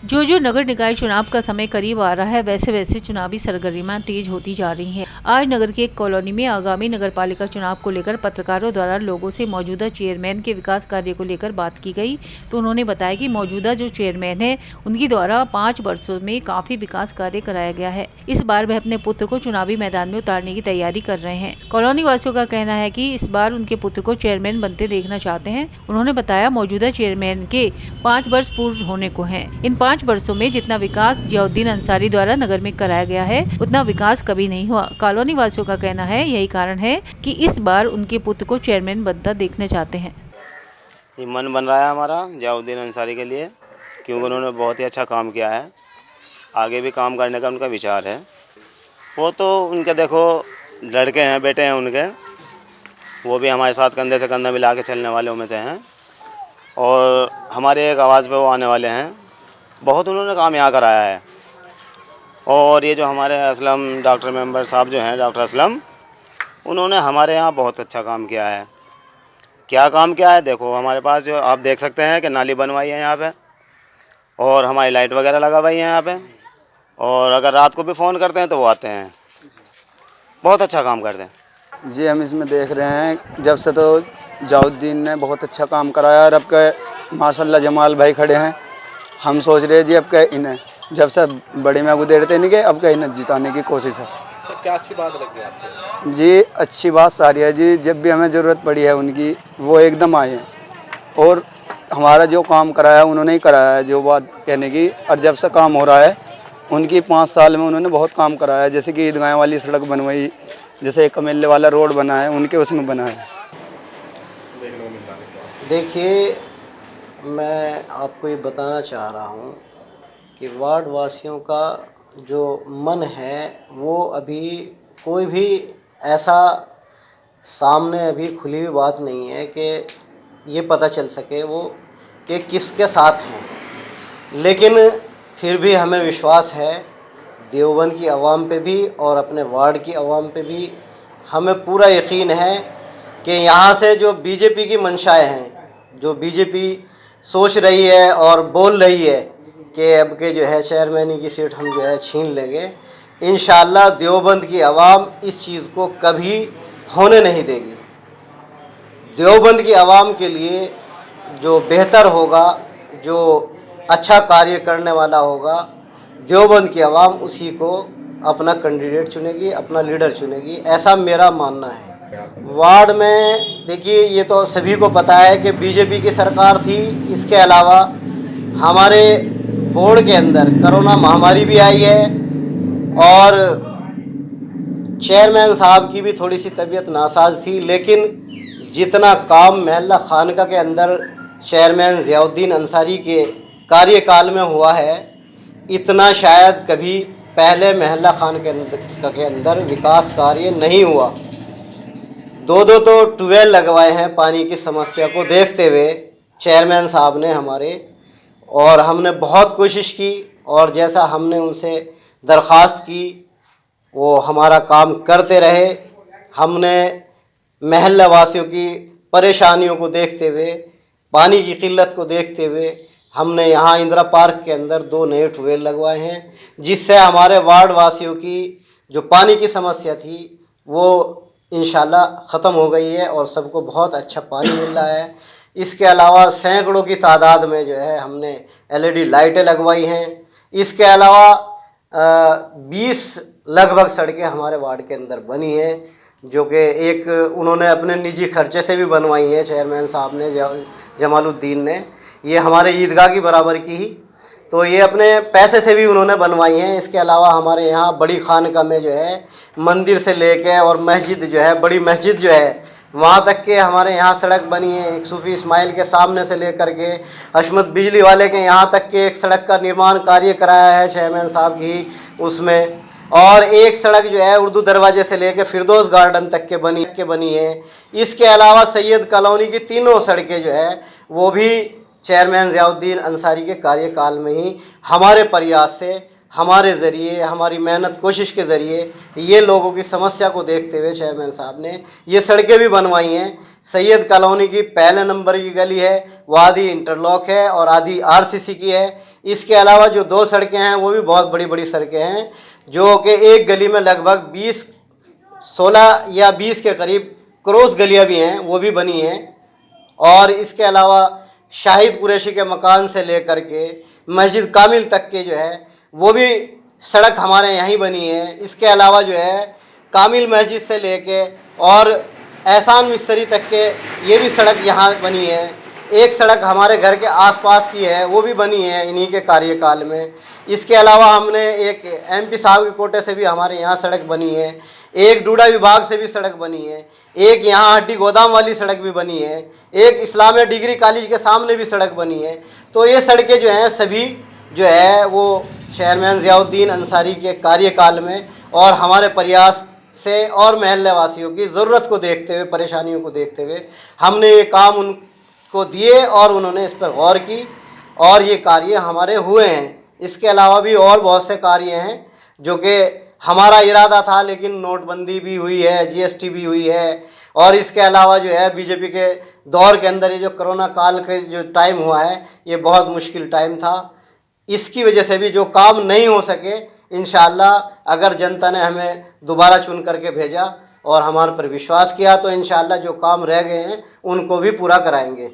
जो नगर निकाय चुनाव का समय करीब आ रहा है, वैसे वैसे चुनावी सरगर्मियां तेज होती जा रही हैं। आज नगर की एक कॉलोनी में आगामी नगरपालिका चुनाव को लेकर पत्रकारों द्वारा लोगों से मौजूदा चेयरमैन के विकास कार्य को लेकर बात की गई। तो उन्होंने बताया कि मौजूदा जो चेयरमैन है, उनकी द्वारा 5 वर्षों में काफी विकास कार्य कराया गया है। इस बार वह अपने पुत्र को चुनावी मैदान में उतारने की तैयारी कर रहे हैं। कॉलोनी वासियों का कहना है कि इस बार उनके पुत्र को चेयरमैन बनते देखना चाहते हैं। उन्होंने बताया, मौजूदा चेयरमैन के 5 वर्ष पूर्ण होने को हैं। इन 5 वर्षों में जितना विकास जियाउद्दीन अंसारी द्वारा नगर में कराया गया है, उतना विकास कभी नहीं हुआ। कॉलोनी वासियों का कहना है, यही कारण है कि इस बार उनके पुत्र को चेयरमैन बनता देखना चाहते हैं। ये मन बन रहा है हमारा जियाउद्दीन अंसारी के लिए, क्योंकि उन्होंने बहुत ही अच्छा काम किया है। आगे भी काम करने का उनका विचार है। वो तो उनके देखो लड़के हैं, बेटे हैं उनके, वो भी हमारे साथ कंधे से कंधा मिला के चलने वालों में से हैं और हमारे एक आवाज़ पे वो आने वाले हैं। बहुत उन्होंने काम यहाँ कराया है। और ये जो हमारे असलम डॉक्टर मेंबर साहब जो हैं, डॉक्टर असलम, उन्होंने हमारे यहाँ बहुत अच्छा काम किया है। क्या काम किया है देखो, हमारे पास जो आप देख सकते हैं कि नाली बनवाई है यहाँ पे और हमारी लाइट वगैरह लगावाई है यहाँ पे। और अगर रात को भी फ़ोन करते हैं तो वो आते हैं। बहुत अच्छा काम करते हैं जी। हम इसमें देख रहे हैं जब से तो जियाउद्दीन ने बहुत अच्छा काम कराया और अब के माशाल्लाह जमाल भाई खड़े हैं। हम सोच रहे हैं जी अब के इन्हें जब से बड़े में गुदेरते नहीं गए, अब के इन्हें जिताने की कोशिश है। तो क्या अच्छी बात लगी आपको? जी अच्छी बात सारी है जी। जब भी हमें ज़रूरत पड़ी है उनकी, वो एकदम आए हैं और हमारा जो काम कराया उन्होंने ही कराया है, जो बात कहने की। और जब से काम हो रहा है उनकी 5 साल में उन्होंने बहुत काम कराया है। जैसे कि ईदगाह वाली सड़क बनवाई, जैसे कमेले वाला रोड बना है, उनके उसमें बना है। देखिए, मैं आपको ये बताना चाह रहा हूँ कि वार्ड वासियों का जो मन है, वो अभी कोई भी ऐसा सामने अभी खुली हुई बात नहीं है कि ये पता चल सके वो कि किसके साथ हैं। लेकिन फिर भी हमें विश्वास है देवबंद की आवाम पे भी और अपने वार्ड की आवाम पे भी हमें पूरा यकीन है कि यहाँ से जो बीजेपी की मंशाएं हैं, जो बीजेपी सोच रही है और बोल रही है कि अब के जो है चेयरमैनी की सीट हम जो है छीन लेंगे, इंशाअल्लाह देवबंद की आवाम इस चीज़ को कभी होने नहीं देगी। देवबंद की आवाम के लिए जो बेहतर होगा, जो अच्छा कार्य करने वाला होगा, देवबंद की आवाम उसी को अपना कैंडिडेट चुनेगी, अपना लीडर चुनेगी, ऐसा मेरा मानना है। वार्ड में देखिए, ये तो सभी को पता है कि बीजेपी की सरकार थी। इसके अलावा हमारे बोर्ड के अंदर कोरोना महामारी भी आई है और चेयरमैन साहब की भी थोड़ी सी तबीयत नासाज थी। लेकिन जितना काम महल्ला खानका के अंदर चेयरमैन जियाउद्दीन अंसारी के कार्यकाल में हुआ है, इतना शायद कभी पहले महल्ला खानका के अंदर विकास कार्य नहीं हुआ। 2-2 तो ट्यूबवेल लगवाए हैं पानी की समस्या को देखते हुए चेयरमैन साहब ने हमारे, और हमने बहुत कोशिश की और जैसा हमने उनसे दरख्वास्त की वो हमारा काम करते रहे। हमने महल्ला वासियों की परेशानियों को देखते हुए, पानी की किल्लत को देखते हुए हमने यहाँ इंदिरा पार्क के अंदर 2 नए ट्यूबवेल लगवाए हैं, जिससे हमारे वार्ड वासियों की जो पानी की समस्या थी वो इंशाल्लाह ख़त्म हो गई है और सबको बहुत अच्छा पानी मिल रहा है। इसके अलावा सैकड़ों की तादाद में जो है हमने LED लाइटें लगवाई हैं। इसके अलावा 20 लगभग सड़कें हमारे वार्ड के अंदर बनी हैं, जो कि एक उन्होंने अपने निजी खर्चे से भी बनवाई है चेयरमैन साहब ने, जमालुद्दीन ने। ये हमारे ईदगाह की बराबर की ही, तो ये अपने पैसे से भी उन्होंने बनवाई हैं। इसके अलावा हमारे यहाँ बड़ी खानका में जो है मंदिर से लेके और मस्जिद जो है, बड़ी मस्जिद जो है, वहाँ तक के हमारे यहाँ सड़क बनी है। एक सूफी इस्माइल के सामने से लेकर के हशमत बिजली वाले के यहाँ तक के एक सड़क का निर्माण कार्य कराया है चेयरमैन साहब की उसमें। और एक सड़क जो है उर्दू दरवाजे से लेकर फिरदौस गार्डन तक के बनी है। इसके अलावा सैयद कॉलोनी की तीनों सड़कें जो है वो भी चेयरमैन जियाउद्दीन अंसारी के कार्यकाल में ही हमारे प्रयास से, हमारे ज़रिए, हमारी मेहनत कोशिश के ज़रिए, ये लोगों की समस्या को देखते हुए चेयरमैन साहब ने ये सड़कें भी बनवाई हैं। सैयद कॉलोनी की पहले नंबर की गली है, वो आधी इंटरलॉक है और आधी RCC की है। इसके अलावा जो 2 सड़कें हैं वो भी बहुत बड़ी बड़ी सड़कें हैं, जो कि एक गली में लगभग 16 या 20 के करीब क्रॉस गलियां भी हैं, वो भी बनी हैं। और इसके अलावा शाहिद कुरैशी के मकान से लेकर के मस्जिद कामिल तक के जो है वो भी सड़क हमारे यहीं बनी है। इसके अलावा जो है कामिल मस्जिद से लेके और एहसान मिस्त्री तक के ये भी सड़क यहाँ बनी है। एक सड़क हमारे घर के आसपास की है, वो भी बनी है इन्हीं के कार्यकाल में। इसके अलावा हमने एक MP साहब के कोटे से भी हमारे यहाँ सड़क बनी है, एक डूडा विभाग से भी सड़क बनी है, एक यहाँ हड्डी गोदाम वाली सड़क भी बनी है, एक इस्लामिया डिग्री कॉलेज के सामने भी सड़क बनी है। तो ये सड़कें जो हैं सभी जो है वो चेयरमैन ज़ियाउद्दीन अंसारी के कार्यकाल में और हमारे प्रयास से और महल्ले वासियों की ज़रूरत को देखते हुए, परेशानियों को देखते हुए हमने ये काम उनको दिए और उन्होंने इस पर गौर की और ये कार्य हमारे हुए हैं। इसके अलावा भी और बहुत से कार्य हैं जो कि हमारा इरादा था, लेकिन नोटबंदी भी हुई है, GST भी हुई है और इसके अलावा जो है बीजेपी के दौर के अंदर ये जो कोरोना काल के जो टाइम हुआ है ये बहुत मुश्किल टाइम था। इसकी वजह से भी जो काम नहीं हो सके, इंशाअल्लाह अगर जनता ने हमें दोबारा चुन करके भेजा और हमारे पर विश्वास किया तो इंशाअल्लाह जो काम रह गए हैं उनको भी पूरा कराएंगे।